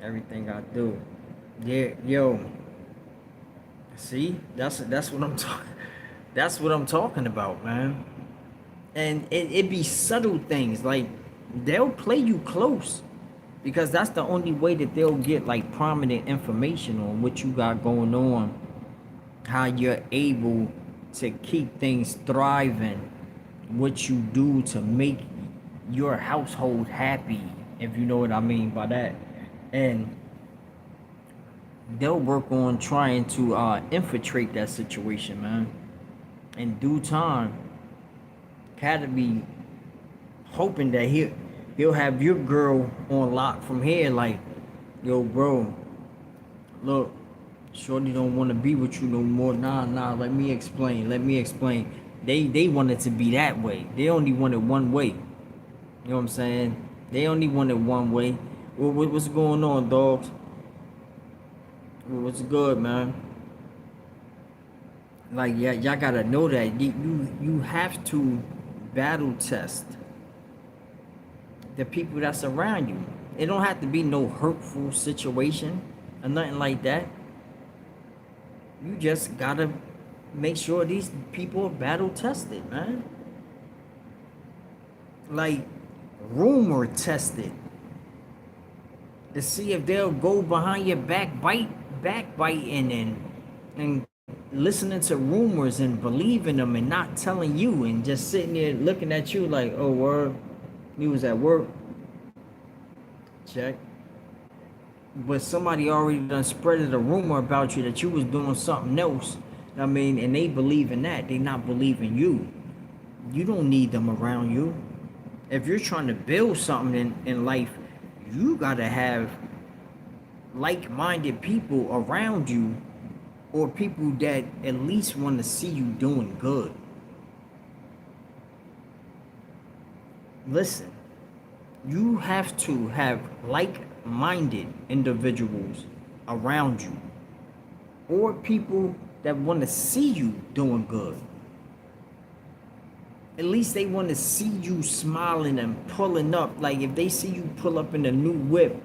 Speaker 1: Everything I do. Yeah, yo. See, that's what I'm talking. That's what I'm talking about, man. And it be subtle things, like they'll play you close because that's the only way that they'll get like prominent information on what you got going on, how you're able to keep things thriving, what you do to make your household happy, if you know what I mean by that. And they'll work on trying to infiltrate that situation, man. In due time, gotta be hoping that he'll have your girl on lock from here, like, yo, bro, look, shorty don't want to be with you no more. Nah, let me explain. They want it to be that way. They only want it one way. You know what I'm saying? They only want it one way. What's going on, dogs? What's good, man? Like, yeah, y'all gotta know that you have to battle test the people that's around you. It don't have to be no hurtful situation or nothing like that. You just gotta make sure these people are battle tested, man. Like, rumor tested to see if they'll go behind your backbiting and listening to rumors and believing them and not telling you and just sitting there looking at you like, oh, word, you was at work. Check. But somebody already done spreaded a rumor about you that you was doing something else. I mean, and they believe in that. They not believing you. You don't need them around you. If you're trying to build something in life, you gotta have like-minded people around you, or people that at least want to see you doing good. Listen, you have to have like-minded individuals around you, or people that want to see you doing good. At least they want to see you smiling and pulling up. Like, if they see you pull up in a new whip,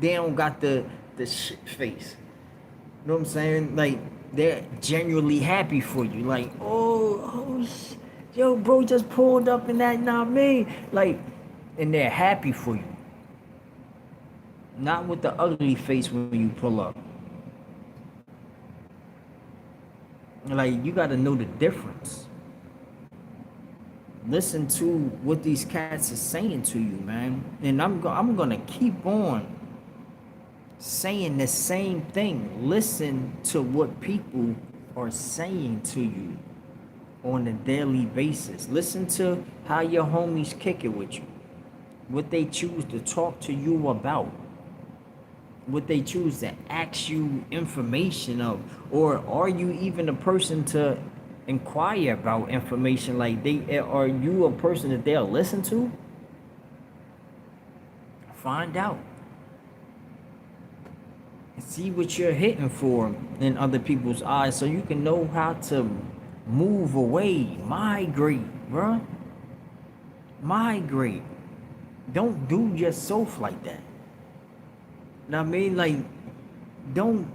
Speaker 1: they don't got the shit face. You know what I'm saying? Like, they're genuinely happy for you. Like, yo, bro just pulled up in that, not me. Like, and they're happy for you. Not with the ugly face when you pull up. Like, you got to know the difference. Listen to what these cats are saying to you, man. And I'm going to keep on saying the same thing. Listen to what people are saying to you on a daily basis. Listen to how your homies kick it with you. What they choose to talk to you about. What they choose to ask you information of. Or are you even a person to inquire about information? Like, are you a person that they'll listen to? Find out. See what you're hitting for in other people's eyes, so you can know how to move away, migrate, bruh. Migrate. Don't do yourself like that. Know what I mean? Like, don't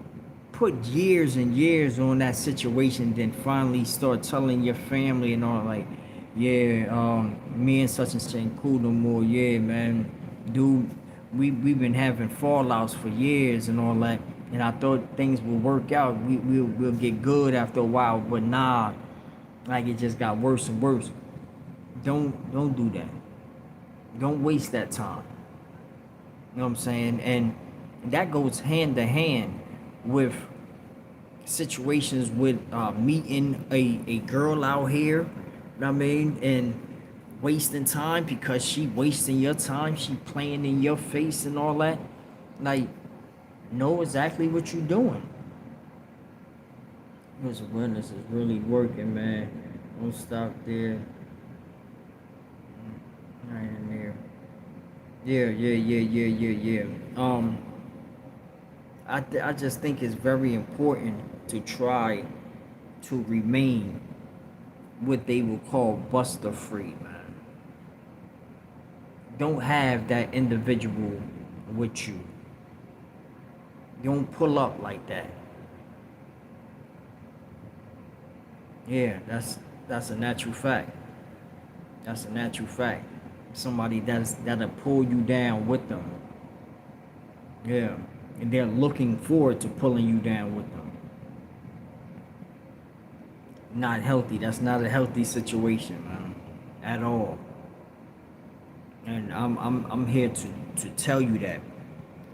Speaker 1: put years and years on that situation, then finally start telling your family and all, like, yeah, me and such and such ain't cool no more. Yeah, man, dude, we've been having fallouts for years and all that, and I thought things would work out. We'll get good after a while, but nah, like it just got worse and worse. Don't do that. Don't waste that time. You know what I'm saying? And that goes hand to hand with situations with meeting a girl out here, you know what I mean, and wasting time because she wasting your time, she playing in your face and all that. Like, know exactly what you're doing. This awareness is really working, man. Don't stop there. Right in there. Yeah. I just think it's very important to try to remain what they will call buster free, man. Don't have that individual with you. Don't pull up like that. Yeah, that's a natural fact. That's a natural fact. Somebody that'll pull you down with them. Yeah. And they're looking forward to pulling you down with them. Not healthy. That's not a healthy situation, man. At all. And I'm here to tell you that.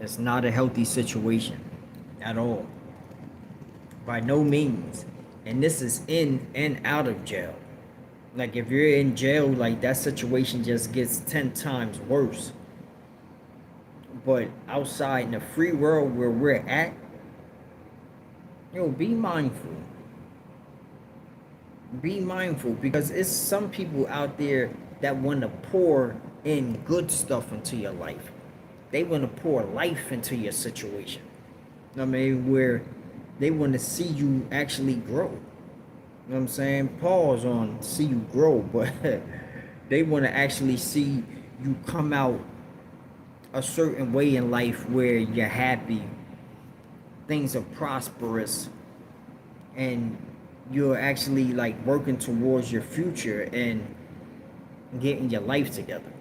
Speaker 1: It's not a healthy situation. At all. By no means. And this is in and out of jail. Like, if you're in jail, like, that situation just gets 10 times worse. But outside in the free world where we're at, be mindful. Be mindful, because it's some people out there that want to pour in good stuff into your life. They want to pour life into your situation. I mean, where they want to see you actually grow. You know what I'm saying? Pause on see you grow, but they want to actually see you come out a certain way in life where you're happy, things are prosperous, and you're actually like working towards your future and getting your life together.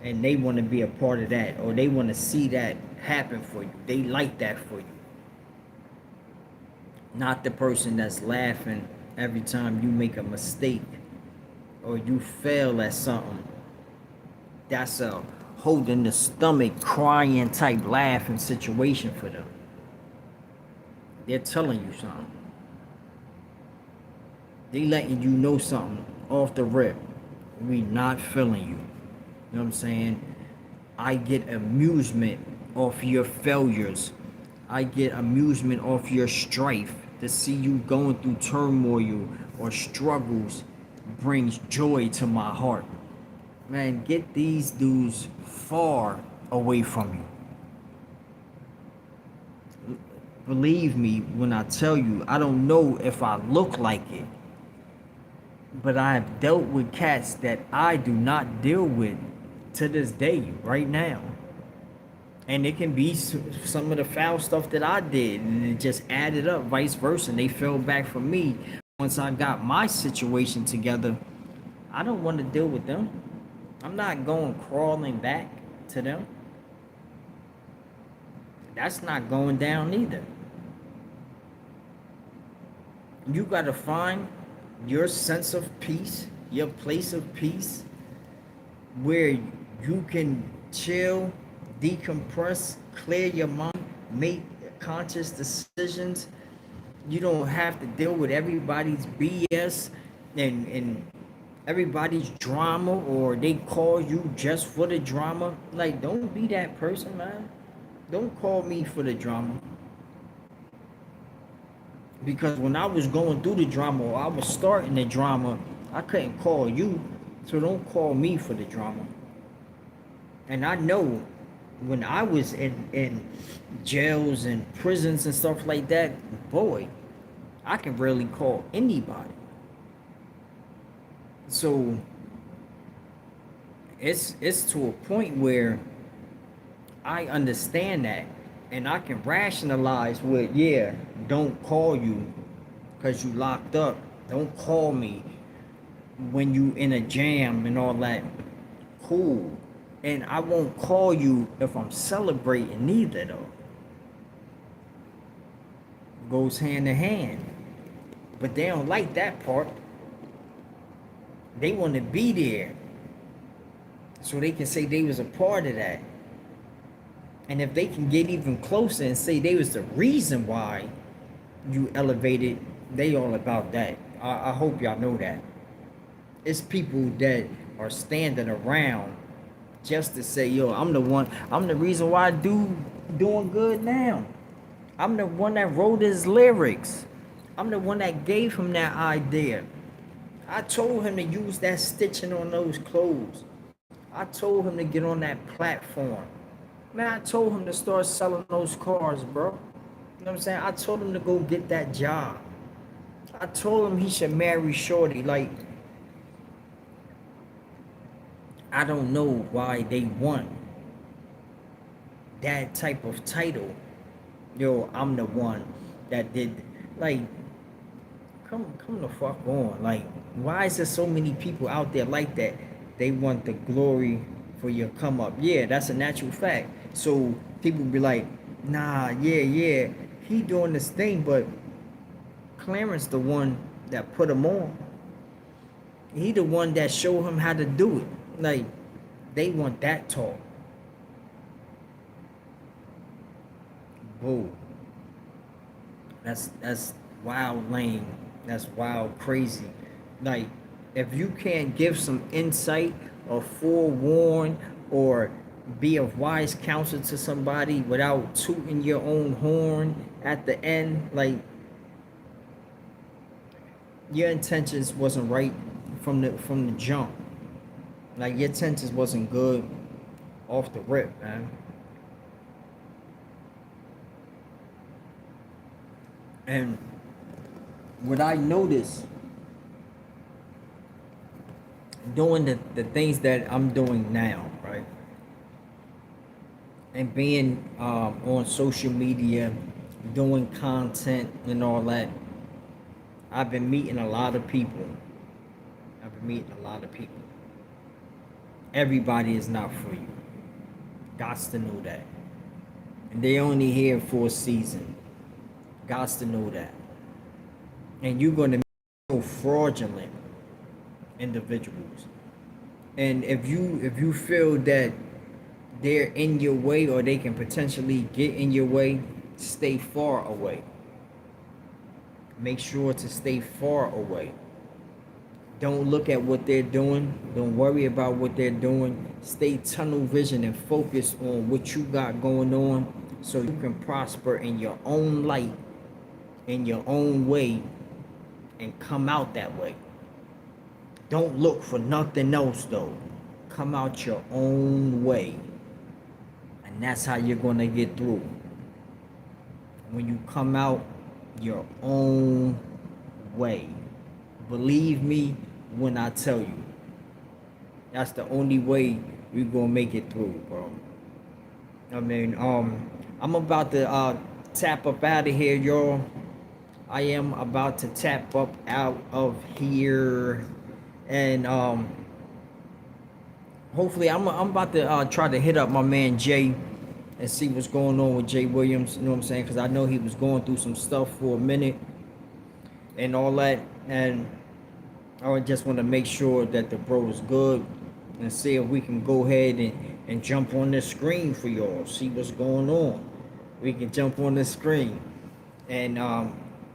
Speaker 1: And they want to be a part of that, or they want to see that happen for you. They like that for you. Not the person that's laughing every time you make a mistake or you fail at something. That's a holding the stomach, crying type laughing situation for them. They're telling you something. They letting you know something off the rip. We not feeling you. You know what I'm saying? I get amusement off your failures. I get amusement off your strife. To see you going through turmoil or struggles brings joy to my heart. Man, get these dudes far away from you. Believe me when I tell you, I don't know if I look like it, but I have dealt with cats that I do not deal with to this day, right now. And it can be some of the foul stuff that I did, and it just added up, vice versa. And they fell back for me. Once I got my situation together, I don't want to deal with them. I'm not going crawling back to them. That's not going down either. You got to find your sense of peace, your place of peace, where you can chill, decompress, clear your mind, make conscious decisions. You don't have to deal with everybody's BS and everybody's drama, or they call you just for the drama. Like, don't be that person, man. Don't call me for the drama. Because when I was going through the drama, or I was starting the drama, I couldn't call you. So don't call me for the drama. And I know when I was in jails and prisons and stuff like that, boy, I can rarely call anybody. So it's to a point where I understand that And I can rationalize with, yeah, don't call you because you locked up. Don't call me when you in a jam and all that. Cool. And I won't call you if I'm celebrating neither though. Goes hand in hand. But they don't like that part. They want to be there so they can say they was a part of that. And if they can get even closer and say they was the reason why you elevated, they all about that. I hope y'all know that. It's people that are standing around just to say, yo, I'm the reason why dude doing good now. I'm the one that wrote his lyrics. I'm the one that gave him that idea. I told him to use that stitching on those clothes. I told him to get on that platform. Man, I told him to start selling those cars, bro. You know what I'm saying? I told him to go get that job. I told him he should marry Shorty. Like, I don't know why they want that type of title. Yo, I'm the one that did. Like, come the fuck on. Like, why is there so many people out there like that? They want the glory for your come up. Yeah, that's a natural fact. So people be like, nah, yeah, he doing this thing, but Clarence the one that put him on. He the one that showed him how to do it. Like, they want that talk. Whoa. That's wild lame. That's wild crazy. Like, if you can't give some insight or forewarn or be of wise counsel to somebody without tooting your own horn at the end, like, your intentions wasn't right from the jump. Like, your intentions wasn't good off the rip, man. And what I noticed doing the things that I'm doing now, right? And being on social media, doing content and all that, I've been meeting a lot of people. Everybody is not for you. Gots to know that. And they only here for a season. Gots to know that. And you're gonna meet fraudulent individuals. And if you feel that they're in your way or they can potentially get in your way, stay far away. Make sure to stay far away. Don't look at what they're doing. Don't worry about what they're doing. Stay tunnel vision and focus on what you got going on so you can prosper in your own light, in your own way, and come out that way. Don't look for nothing else though. Come out your own way. And that's how you're gonna get through. When you come out your own way. Believe me when I tell you. That's the only way we're gonna make it through, bro. I mean, I'm about to tap up out of here, y'all. I am about to tap up out of here. And hopefully I'm about to try to hit up my man Jay and see what's going on with Jay Williams, you know what I'm saying? Because I know he was going through some stuff for a minute and all that. And I just want to make sure that the bro is good and see if we can go ahead and jump on this screen for y'all, see what's going on. We can jump on the screen and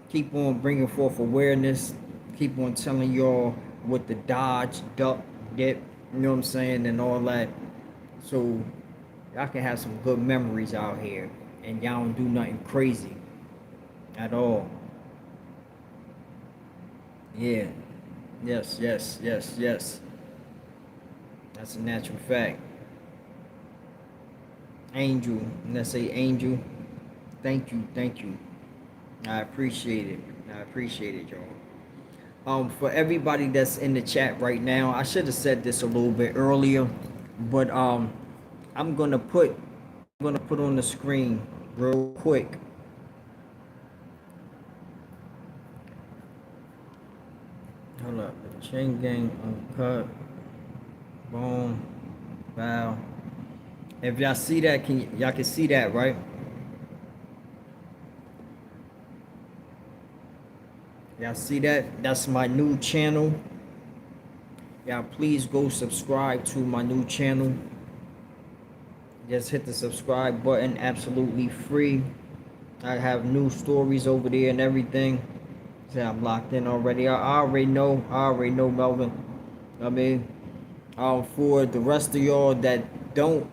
Speaker 1: keep on bringing forth awareness, keep on telling y'all what the dodge, duck, dip, you know what I'm saying, and all that. So y'all can have some good memories out here and y'all don't do nothing crazy at all. Yeah. Yes. That's a natural fact. Angel, let's say Angel. Thank you. I appreciate it, y'all. For everybody that's in the chat right now, I should have said this a little bit earlier, but I'm gonna put on the screen real quick. Hold up. The Chaingang uncut. Boom. Wow. If y'all see that, y'all can see that, right? Y'all see that? That's my new channel. Y'all please go subscribe to my new channel. Just hit the subscribe button, absolutely free. I have new stories over there and everything. See, I'm locked in already. I already know Melvin. I mean, for the rest of y'all that don't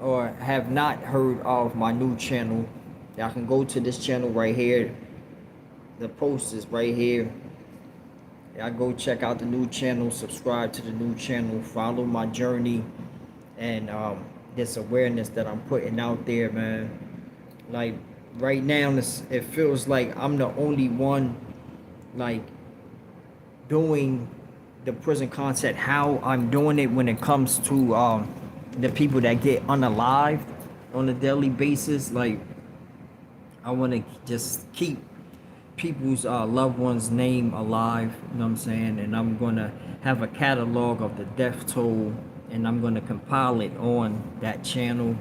Speaker 1: or have not heard of my new channel, y'all can go to this channel right here. The post is right here. Y'all go check out the new channel, subscribe to the new channel, follow my journey, and this awareness that I'm putting out there, man. Like right now, it feels like I'm the only one like doing the prison concept how I'm doing it when it comes to the people that get unalived on a daily basis. Like I want to just keep people's loved ones' name alive, you know what I'm saying? And I'm gonna have a catalog of the death toll, and I'm gonna compile it on that channel,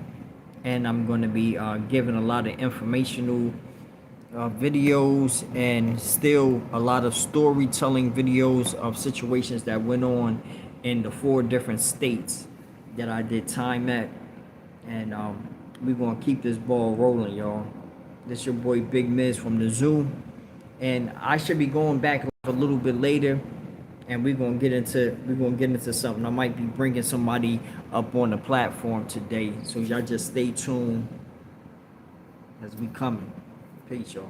Speaker 1: and I'm gonna be giving a lot of informational videos and still a lot of storytelling videos of situations that went on in the 4 different states that I did time at. And we're gonna keep this ball rolling, y'all. This your boy Big Miz from the zoo, and I should be going back a little bit later, and we're gonna get into something. I might be bringing somebody up on the platform today, so y'all just stay tuned as we coming. Peace, y'all.